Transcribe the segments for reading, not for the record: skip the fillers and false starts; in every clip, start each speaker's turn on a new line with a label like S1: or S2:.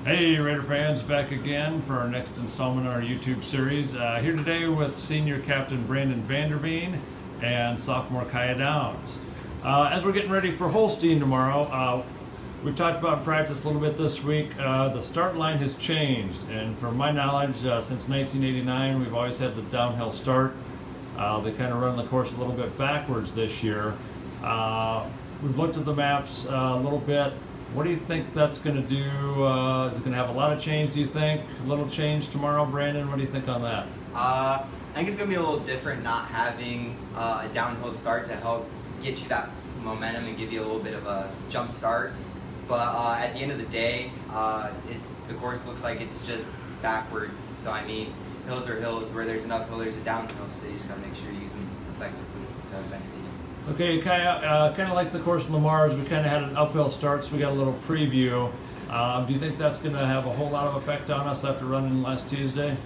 S1: Hey Raider fans, back again for our next installment on our YouTube series. Here today with senior captain Brandon VanderVeen and sophomore Kaya Downs. As we're getting ready for Holstein tomorrow, we've talked about practice a little bit this week. The start line has changed, and from my knowledge, since 1989, we've always had the downhill start. They kind of run the course a little bit backwards this year. We've looked at the maps a little bit. What do you think that's going to do? Is it going to have a lot of change, do you think? A little change tomorrow, Brandon? What do you think on that?
S2: I think it's going to be a little different not having a downhill start to help get you that momentum and give you a little bit of a jump start. But at the end of the day, the course looks like it's just backwards. So I mean, hills are hills. Where there's an uphill, there's a downhill. So you just got to make sure you use them effectively to benefit you.
S1: Okay, Kaya, kind of like the course in Lamar's, we kind of had an uphill start, so we got a little preview. Do you think that's going to have a whole lot of effect on us after running last Tuesday?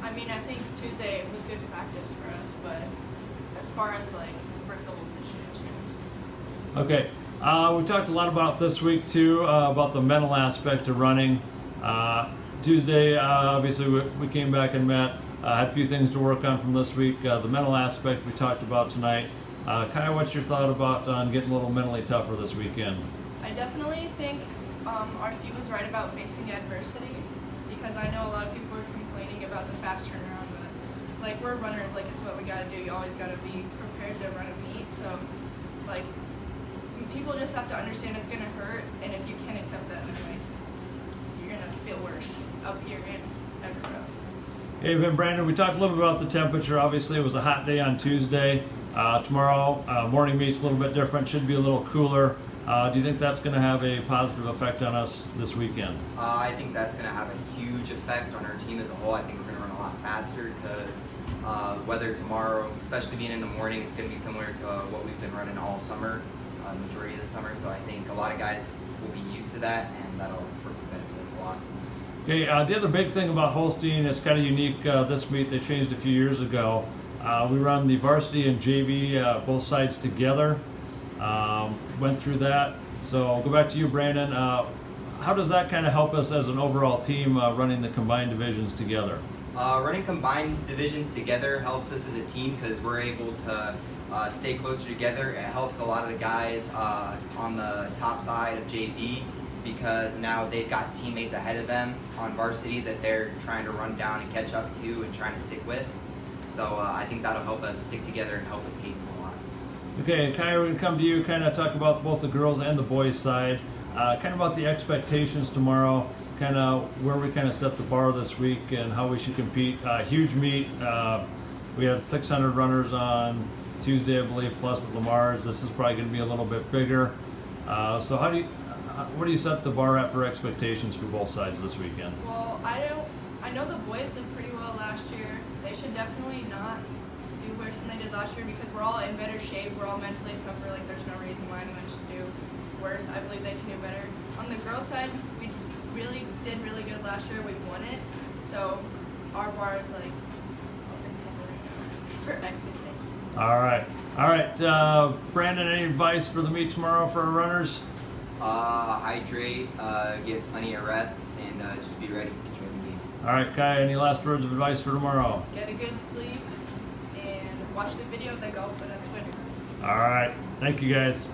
S3: I mean, I think Tuesday was good practice for us, but as far as like results, it shouldn't change.
S1: Okay, we talked a lot about this week too, about the mental aspect of running. Tuesday, obviously, we came back and met, had a few things to work on from this week. The mental aspect we talked about tonight. Kaya, what's your thought about getting a little mentally tougher this weekend?
S3: I definitely think RC was right about facing adversity, because I know a lot of people are complaining about the fast turnaround, but like, we're runners, like, it's what we got to do. You always got to be prepared to run a meet. So like, people just have to understand it's going to hurt, and if you can't accept that, anyway, you're going to feel worse up here and everywhere else.
S1: Hey, Brandon, we talked a little bit about the temperature. Obviously, it was a hot day on Tuesday. Tomorrow, morning meet's a little bit different, should be a little cooler. Do you think that's going to have a positive effect on us this weekend?
S2: I think that's going to have a huge effect on our team as a whole. I think we're going to run a lot faster because weather tomorrow, especially being in the morning, it's going to be similar to what we've been running all summer, majority of the summer. So I think a lot of guys will be used to that, and that'll benefit us a lot.
S1: Okay, the other big thing about Holstein is kind of unique this meet. They changed a few years ago. We run the varsity and JV both sides together. Went through that. So I'll go back to you, Brandon. How does that kind of help us as an overall team running the combined divisions together?
S2: Running combined divisions together helps us as a team because we're able to stay closer together. It helps a lot of the guys on the top side of JV, because now they've got teammates ahead of them on varsity that they're trying to run down and catch up to and trying to stick with. So I think that'll help us stick together and help with pacing a lot.
S1: Okay, Kaya, we're going to come to you, kind of talk about both the girls and the boys side, kind of about the expectations tomorrow, kind of where we kind of set the bar this week and how we should compete. Huge meet. We had 600 runners on Tuesday, I believe, plus at Lamar's. This is probably going to be a little bit bigger. So where do you set the bar at for expectations for both sides this weekend?
S3: Well, I know the boys did pretty well last year. They should definitely not do worse than they did last year, because we're all in better shape. We're all mentally tougher. Like, there's no reason why anyone should do worse. I believe they can do better. On the girls' side, we did really good last year. We won it. So our bar is like for expectations.
S1: All right, Brandon, any advice for the meet tomorrow for our runners?
S2: Hydrate, get plenty of rest, and just be ready to join the game.
S1: All right, Kai, any last words of advice for tomorrow?
S3: Get a good sleep and watch the video that Golf put on Twitter.
S1: All right, thank you guys.